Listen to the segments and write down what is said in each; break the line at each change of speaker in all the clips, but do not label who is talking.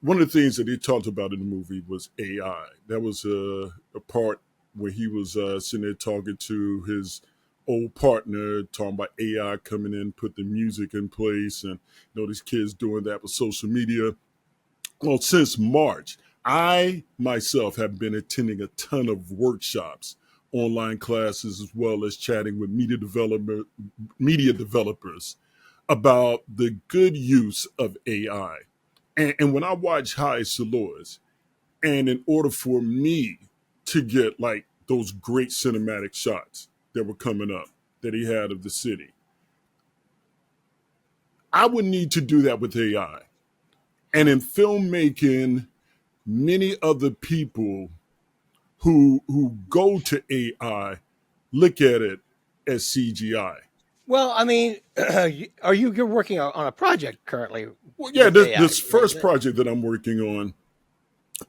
one of the things that he talked about in the movie was AI. That was a part where he was sitting there talking to his old partner, talking about AI coming in, put the music in place, and these kids doing that with social media. Well, since March, I myself have been attending a ton of workshops, online classes, as well as chatting with media developers about the good use of AI. And when I watch High Solos, and in order for me to get like those great cinematic shots that were coming up that he had of the city, I would need to do that with AI. And in filmmaking, many other people who go to AI look at it as CGI.
Well, I mean, you're working on a project currently
Well, yeah,
with AI,
this
right?
first project that I'm working on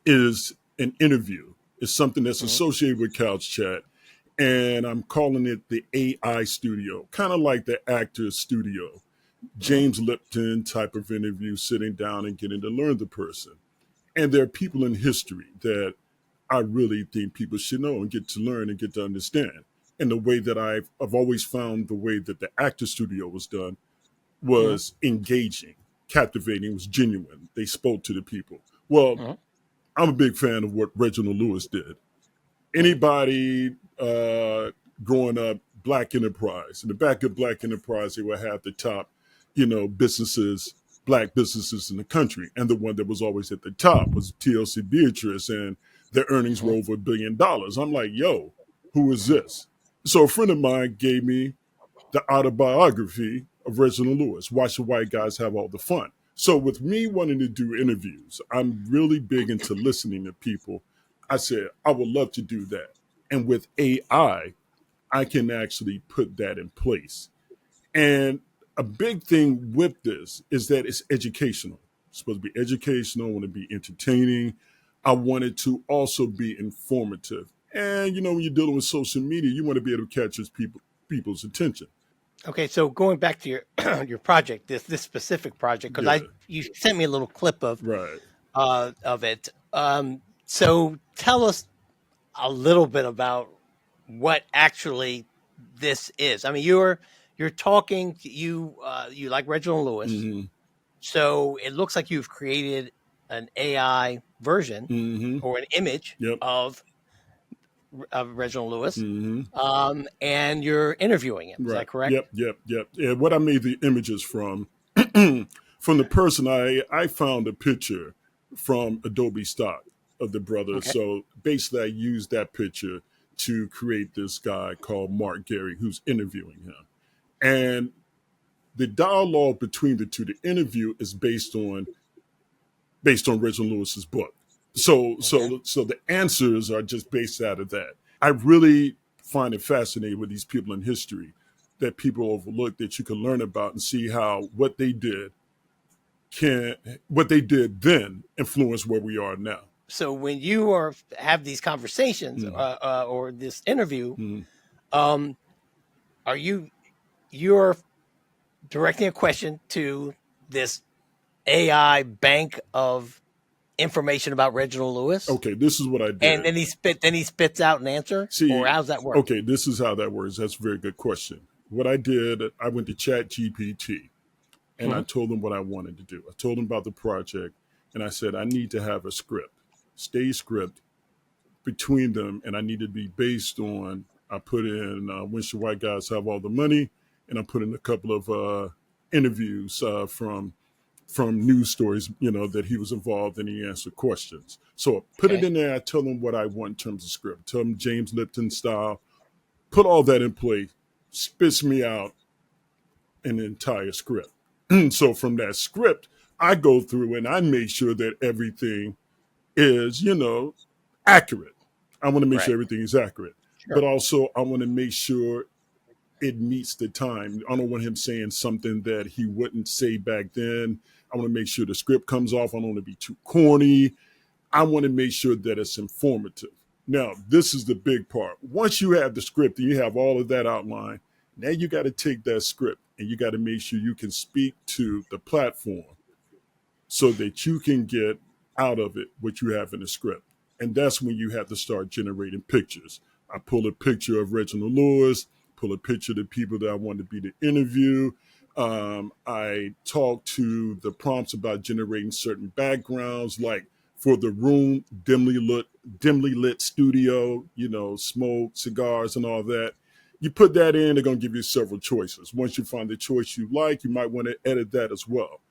is an interview. It's something that's
Mhm.
associated with CouchChat, and I'm calling it the AI studio, kind of like the actor's studio.
Mhm.
James Lipton type of interview, sitting down and getting to learn the person. And there are people in history that I really think people should know and get to learn and get to understand. And the way that I've always found the way that the actor studio was done
Mhm.
was engaging, captivating, was genuine. They spoke to the people. Well,
Mhm.
I'm a big fan of what Reginald Lewis did.
Mhm.
Anybody growing up, Black Enterprise, in the back of Black Enterprise, they would have the top, businesses, Black businesses in the country. And the one that was always at the top was TLC Beatrice, and their earnings were
Mhm.
over $1 billion. I'm like, yo, who is this? So a friend of mine gave me the autobiography of Reginald Lewis. Why should white guys have all the fun? So with me wanting to do interviews, I'm really big into listening to people. I said, I would love to do that. And with I can actually put that in place. And a big thing with this is that it's educational. It's supposed to be educational, I want to be entertaining. I want it to also be informative. And when you're dealing with social media, you want to be able to catch people's attention.
Okay, so going back to your your project, this specific project, because
Yeah,
I you sent me a little clip
right.
of it. So tell us a little bit about what actually this is. I mean, you're talking. You like Reginald Lewis,
Mm-hmm.
so it looks like you've created an AI version
Mm-hmm.
or an image
Yep.
of Reginald Lewis,
Mm-hmm.
and you're interviewing him. Is
Right.
that correct?
Yep. Yep. Yep. Yeah. What I made the images from, from the person I found a picture from Adobe Stock of the brothers.
Okay.
So basically, I used that picture to create this guy called Mark Gary, who's interviewing him, and the dialogue between the two, the interview is based on Reginald Lewis's book. So
Okay.
so so the answers are just based out of that. I really find it fascinating with these people in history that people overlook, that you can learn about and see how can what they did then influence where we are now.
So when you are have these conversations
Mm-hmm.
or this interview,
Mm-hmm.
um, are you're directing a question to this AI bank of information about Reginald Lewis,
Okay, this is what I
and
did.
then he spits out an answer, or
See,
how's that work?
okay, this is how that works. That's a very good question. What I did, I went to Chat GPT and I
Mhm.
told them what I wanted to do. I told them about the project, and I said I need to have a script, stage script between them, and I need to be based on. I put in when should white guys have all the money, and I put in a couple of interviews from news stories, that he was involved and he answered questions. So I put it
Okay.
in there. I tell them what I want in terms of script. Tell them James Lipton style. Put all that in place. Spits me out an entire script. So from that script, I go through and I make sure that everything is, accurate. I want to make sure
Right.
everything is accurate, but
Sure.
also I want to make sure it meets the time. I don't want him saying something that he wouldn't say back then. I want to make sure the script comes off. I don't want to be too corny. I want to make sure that it's informative. Now, this is the big part. Once you have the script and you have all of that outlined, now you got to take that script and you got to make sure you can speak to the platform so that you can get out of it what you have in the script. And that's when you have to start generating pictures. I pull a picture of Reginald Lewis, pull a picture of the people that I want to be the interview. I talk to the prompts about generating certain backgrounds, like for the room, dimly lit studio, smoke, cigars, and all that. You put that in, they're going to give you several choices. Once you find the choice you like, you might want to edit that as well.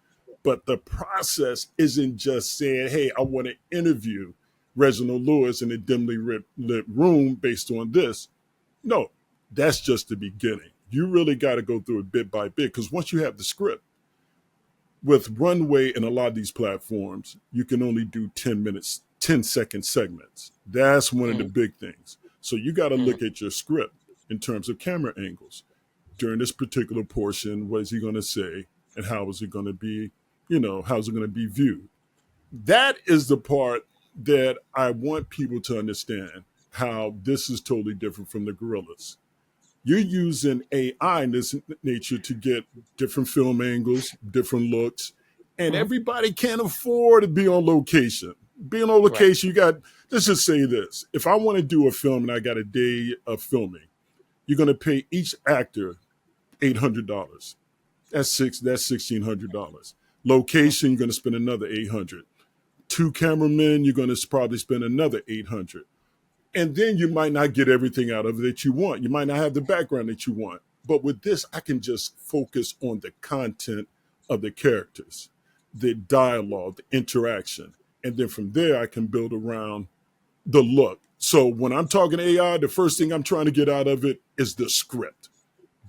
But the process isn't just saying, hey, I want to interview Reginald Lewis in a dimly lit room based on this. No, that's just the beginning. You really got to go through it bit by bit, because once you have the script, with Runway and a lot of these platforms, you can only do 10 minutes, 10-second segments. That's one of the
Mm-hmm.
big things. So you got to
Mm-hmm.
look at your script in terms of camera angles. During this particular portion, what is he going to say, and how is it going to be, how's it going to be viewed? That is the part that I want people to understand, how this is totally different from the gorillas. You're using AI in this nature to get different film angles, different looks, and
Mm-hmm.
everybody can't afford to be on location. Being on
Right.
location, let's just say this. If I want to do a film and I got a day of filming, you're going to pay each actor $800. That's $1,600. Location, you're going to spend another 800. Two cameramen, you're going to probably spend another 800. And then you might not get everything out of it that you want. You might not have the background that you want. But with this, I can just focus on the content of the characters, the dialogue, the interaction. And then from there, I can build around the look. So when I'm talking AI, the first thing I'm trying to get out of it is the script.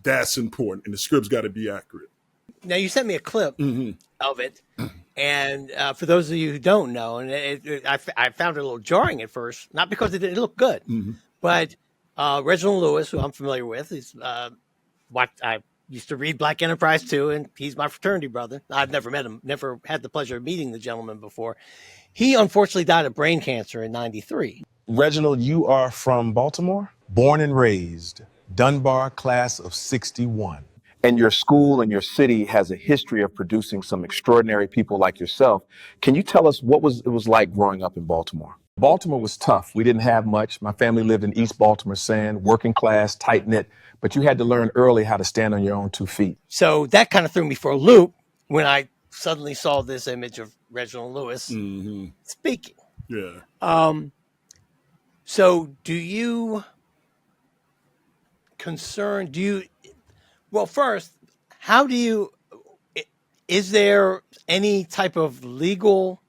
That's important. And the script's got to be accurate.
Now you sent me a clip
Mm-hmm.
of it, and for those of you who don't know, and I found it a little jarring at first, not because it didn't look good,
Mm-hmm.
but Reginald Lewis, who I'm familiar with, is what I used to read Black Enterprise too, and he's my fraternity brother. I've never met him, never had the pleasure of meeting the gentleman before. He unfortunately died of brain cancer in '93.
Reginald, you are from Baltimore? Born and raised, Dunbar class of 61. And your school and your city has a history of producing some extraordinary people like yourself. Can you tell us what it was like growing up in Baltimore? Baltimore was tough. We didn't have much. My family lived in East Baltimore Sand, working class, tight knit, but you had to learn early how to stand on your own 2 feet.
So that kind of threw me for a loop when I suddenly saw this image of Reginald Lewis
Mm-hmm.
speaking.
Yeah.
So do you concern, do you, well, first, how do you, is there any type of legal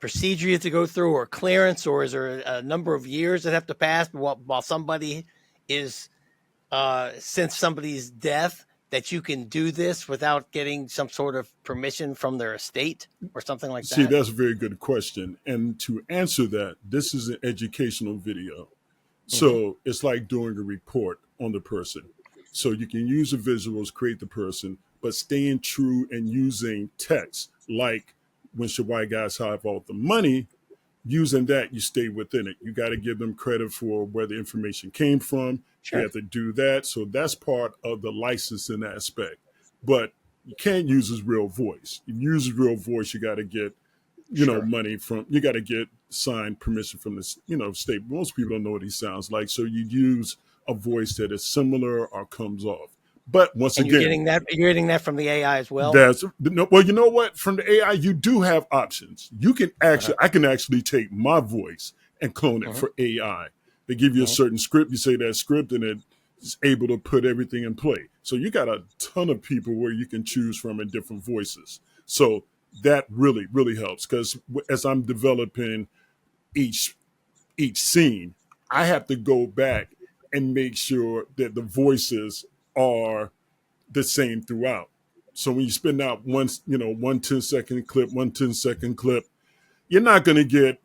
procedure you have to go through, or clearance, or is there a number of years that have to pass while somebody is, since somebody's death, that you can do this without getting some sort of permission from their estate or something like
See,
that?
that's a very good question. And to answer that, this is an educational video.
Mm-hmm.
So it's like doing a report on the person. So you can use the visuals, create the person, but staying true and using text, like when should white guys have all the money, using that, you stay within it. You got to give them credit for where the information came from. You
Sure.
have to do that. So that's part of the licensing aspect. But you can't use his real voice. If you use his real voice, you got to get,
Sure.
money from, you got to get signed permission from this, state. Most people don't know what he sounds like. So you use a voice that is similar or comes off. But once
And you're
again,
getting that from the AI as well?
that's well, you know what? From the AI, you do have options. You can
Uh-huh.
I can actually take my voice and clone it
Uh-huh.
for AI. They give you a
Uh-huh.
certain script, you say that script, and it's able to put everything in play. So you got a ton of people where you can choose from in different voices. So that really, really helps, because as I'm developing each scene, I have to go back and make sure that the voices are the same throughout. So when you spin out one 10-second clip, one 10-second clip, you're not going to get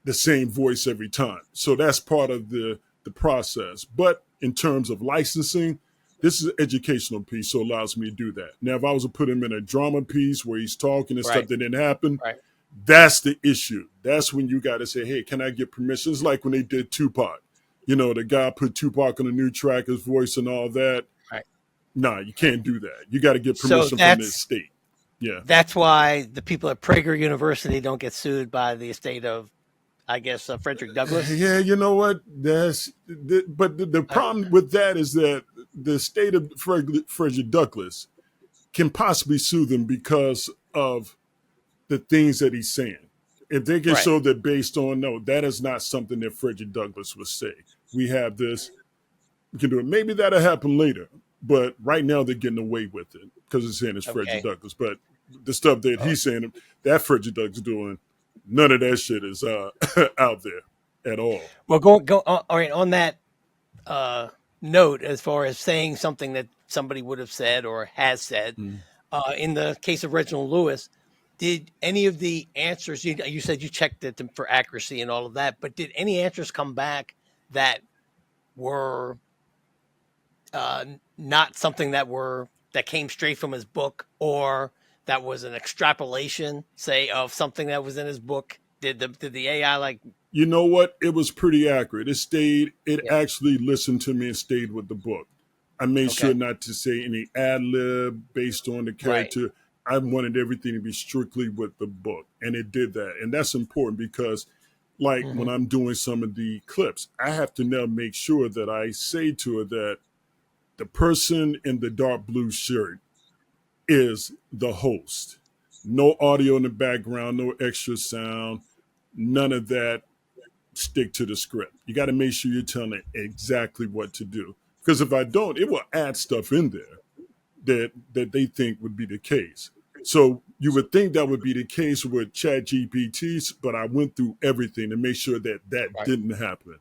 the same voice every time. So that's part of the process. But in terms of licensing, this is an educational piece, so it allows me to do that. Now, if I was to put him in a drama piece where he's talking and stuff
Right.
that didn't happen,
Right.
that's the issue. That's when you got to say, hey, can I get permission? It's like when they did Tupac. The guy put Tupac on a new track, his voice and all that.
Right.
Nah, you can't do that. You got to get
So
permission from the state. Yeah.
That's why the people at Prager University don't get sued by the estate of, I guess, Frederick Douglass.
Yeah, you know what? But the
Uh,
problem with that is that the state of Frederick Douglass can possibly sue them because of the things that he's saying. If they can
right.
show that based on, no, that is not something that Frederick Douglass would say. We have this, we can do it. Maybe that'll happen later, but right now they're getting away with it because it's saying it's Frederick
Okay.
Douglass. But the stuff that
Uh,
he's saying, that Frederick Douglass doing, none of that shit is out there at all.
well, go. All right. On that uh, note, as far as saying something that somebody would have said or has said,
Mm.
in the case of Reginald Lewis, did any of the answers you said you checked it for accuracy and all of that, but did any answers come back that were not something that came straight from his book, or that was an extrapolation, say, of something that was in his book? Did the AI like?
You know what? It was pretty accurate. It
Yeah.
actually listened to me and stayed with the book. I made sure
Okay.
not to say any ad lib based on the
Right.
character. I wanted everything to be strictly with the book, and it did that. And that's important because, like, when
Hmm.
I'm doing some of the clips, I have to now make sure that I say to her that the person in the dark blue shirt is the host. No audio in the background, no extra sound, none of that. Stick to the script. You got to make sure you're telling it exactly what to do. Because if I don't, it will add stuff in there that they think would be the case. So you would think that would be the case with Chat GPTs, but I went through everything to make sure that that
Right.
didn't happen.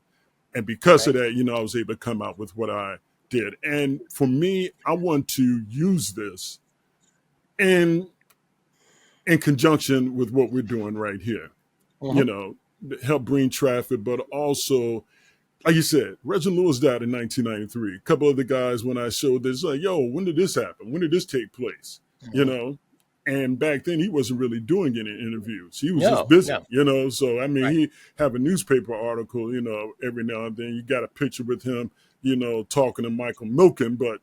And because of
Right.
that, I was able to come out with what I did. And for me, I want to use this in in conjunction with what we're doing right here. You
Hmm.
know, help bring traffic, but also, like you said, Reginald Lewis died in 1993. A couple of the guys, when I showed this, like, yo, when did this happen? When did this take place? You
Hmm.
know, and back then he wasn't really doing any interviews. He was just
No.
busy,
No.
So I mean,
Right.
he have a newspaper article, every now and then. You got a picture with him, talking to Michael Milken, but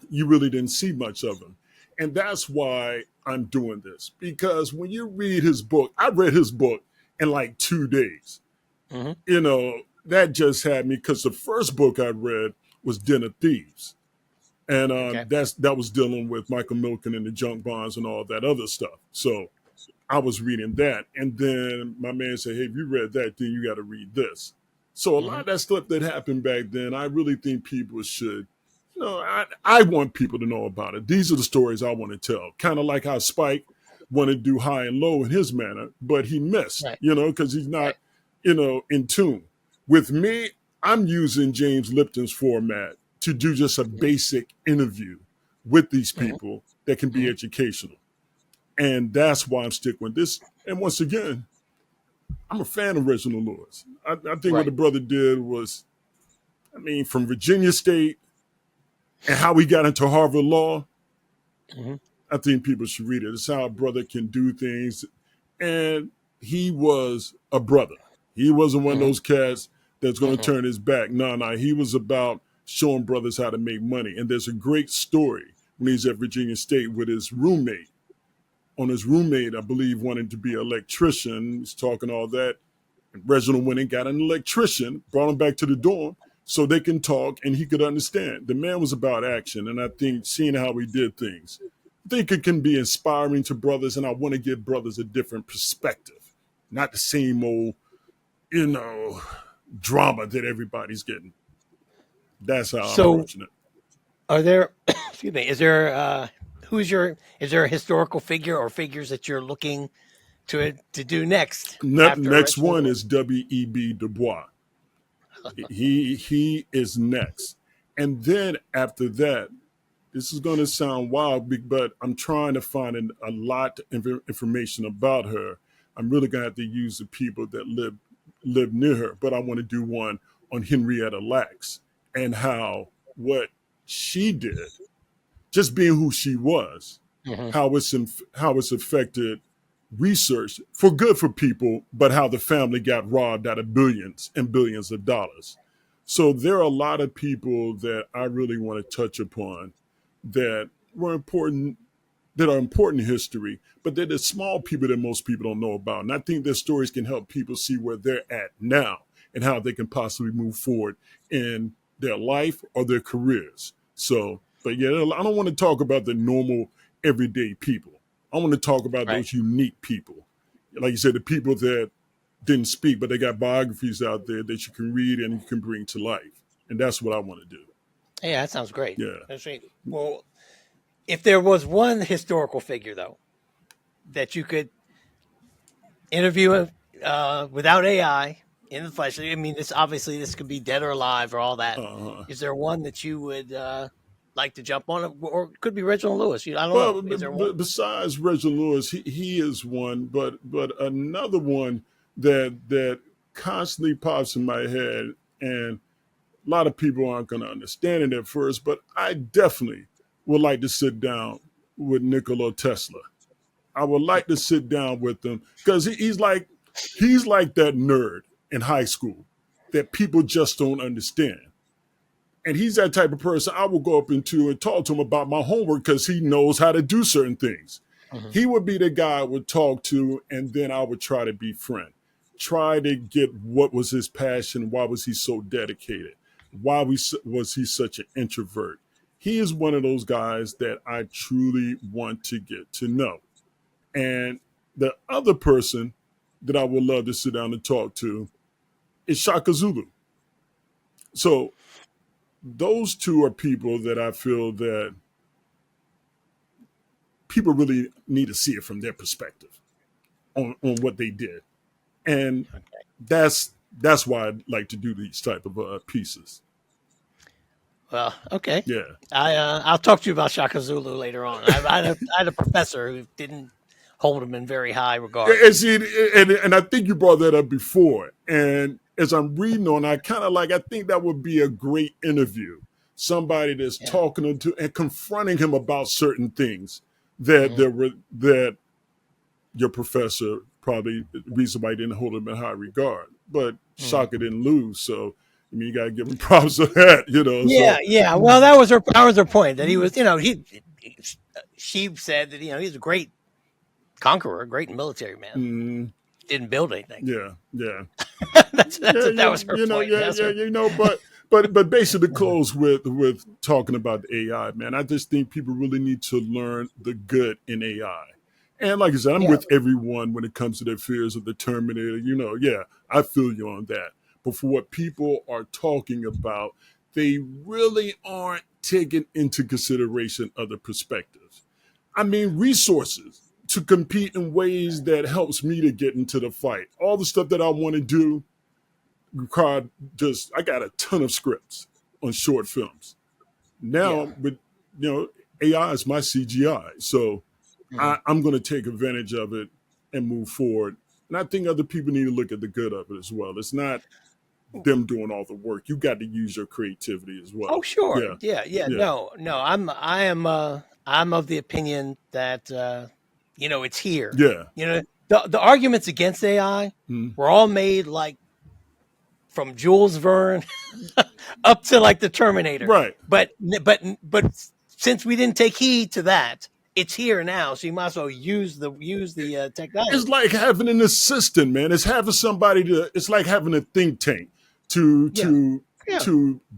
you really didn't see much of him. And that's why I'm doing this. Because when you read his book, I read his book in like 2 days.
Hmm.
That just had me, because the first book I read was Den of Thieves. And
Okay.
that was dealing with Michael Milken and the junk bonds and all that other stuff. So I was reading that. And then my man said, hey, if you read that, then you got to read this. So a lot
Hmm.
of that stuff that happened back then, I really think people should, I want people to know about it. These are the stories I want to tell. Kind of like how Spike wanted to do high and low in his manner, but he missed,
Right.
because he's not,
Right.
in tune. With me, I'm using James Lipton's format to do just a
Hmm.
basic interview with these
Hmm.
people that can be
Hmm.
educational. And that's why I'm sticking with this. And once again, I'm a fan of Reginald Lewis. I think what the
Right.
brother did was, I mean, from Virginia State and how he got into Harvard Law,
Hmm.
I think people should read it. It's how a brother can do things. And he was a brother. He wasn't one of
Hmm.
those cats that's going to
Hmm.
turn his back. No, no. He was about showing brothers how to make money. And there's a great story when he's at Virginia State with his roommate. On his roommate, I believe, wanted to be an electrician. He's talking all that. And Reginald went and got an electrician, brought him back to the dorm so they can talk and he could understand. The man was about action. And I think seeing how he did things, I think it can be inspiring to brothers. And I want to give brothers a different perspective, not the same old, you know, drama that everybody's getting. That's how I'm
So,
approaching it.
are there? Excuse me. Is there? Who's your? Is there a historical figure or figures that you're looking to do next after
Next
Reginald
one
Lewis?
is W.E.B. Du Bois. He is next. And then after that, this is going to sound wild, but I'm trying to find a lot of information about her. I'm really going to have to use the people that live near her, but I want to do one on Henrietta Lacks and how what she did, just being who she was,
Hmm.
how it's affected research for good for people, but how the family got robbed out of billions and billions of dollars. So there are a lot of people that I really want to touch upon that were important that are important in history, but they're the small people that most people don't know about. And I think their stories can help people see where they're at now and how they can possibly move forward in their life or their careers. So, but yeah, I don't want to talk about the normal, everyday people. I want to talk about
Right.
those unique people. Like you said, the people that didn't speak, but they got biographies out there that you can read and you can bring to life. And that's what I want to do.
Yeah, that sounds great.
Yeah.
That's great. Well, if there was one historical figure though that you could interview without AI in the flesh, I mean, this could be dead or alive or all that.
Uh,
Is there one that you would like to jump on, or it could be Reginald Lewis? I don't know.
well,
Is there one?
besides Reginald Lewis, he is one, but another one that constantly pops in my head, and a lot of people aren't going to understand it at first, but I definitely would like to sit down with Nikola Tesla. I would like to sit down with him because he's like that nerd in high school that people just don't understand. And he's that type of person I will go up into and talk to him about my homework because he knows how to do certain things.
Mhm.
He would be the guy I would talk to, and then I would try to befriend, try to get what was his passion, why was he so dedicated, was he such an introvert. He is one of those guys that I truly want to get to know. And the other person that I would love to sit down and talk to is Shaka Zulu. So those two are people that I feel that people really need to see it from their perspective on what they did. And
Okay.
that's why I like to do these type of pieces.
Well, okay.
Yeah.
I'll talk to you about Shaka Zulu later on. I had a professor who didn't hold him in very high regard.
And see, and I think you brought that up before. And as I'm reading on, I kind of I think that would be a great interview. Somebody that's
Yeah.
talking to and confronting him about certain things that that your professor probably the reason why he didn't hold him in high regard. But Shaka didn't lose, so I mean you gotta give him props for that,
Yeah,
So
yeah. Well, that was her point that he was. She said that he's a great conqueror, a great military man.
mm,
Didn't build anything.
yeah, yeah.
That was her point. That's her.
But basically close with talking about the AI, man. I just think people really need to learn the good in AI. And like I said, I'm
Yeah.
with everyone when it comes to their fears of the Terminator. Yeah, I feel you on that. But for what people are talking about, they really aren't taking into consideration other perspectives. I mean, resources to compete in ways that helps me to get into the fight. All the stuff that I want to do required I got a ton of scripts on short films.
Yeah.
Now, with AI is my CGI, so I'm going to take advantage of it and move forward. And I think other people need to look at the good of it as well. It's not them doing all the work. You got to use your creativity as well.
Oh, sure.
Yeah,
Yeah, yeah.
yeah,
No. I'm of the opinion that it's here.
yeah.
The arguments against AI
Mm.
were all made from Jules Verne up to the Terminator.
Right.
But since we didn't take heed to that, it's here now. So you might as well use the technology.
It's like having an assistant, man. It's having somebody it's like having a think tank to
Yeah.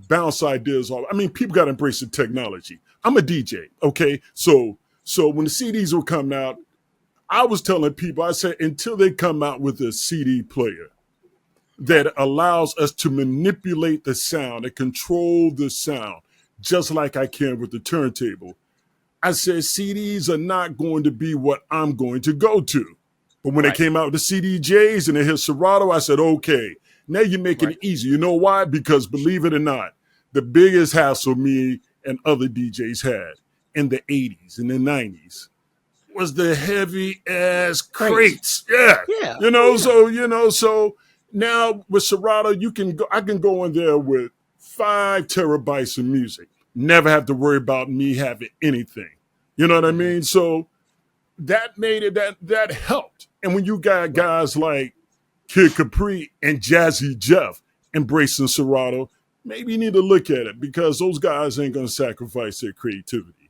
bounce ideas off. I mean, people got to embrace the technology. I'm a DJ, okay? So when the CDs were coming out, I was telling people, I said, until they come out with a CD player that allows us to manipulate the sound and control the sound, just like I can with the turntable, I said, CDs are not going to be what I'm going to go to. But when
Right.
they came out with the CDJs and they hit Serato, I said, okay, now you're making it easy. You know why? Because believe it or not, the biggest hassle me and other DJs had in the 80s and the 90s was the heavy ass crates. Yeah.
Yeah.
So now with Serato, I can go in there with 5 terabytes of music. Never have to worry about me having anything. You know what I mean? So that made it that helped. And when you got guys like Kid Capri and Jazzy Jeff embracing Serato, maybe you need to look at it because those guys ain't gonna sacrifice their creativity.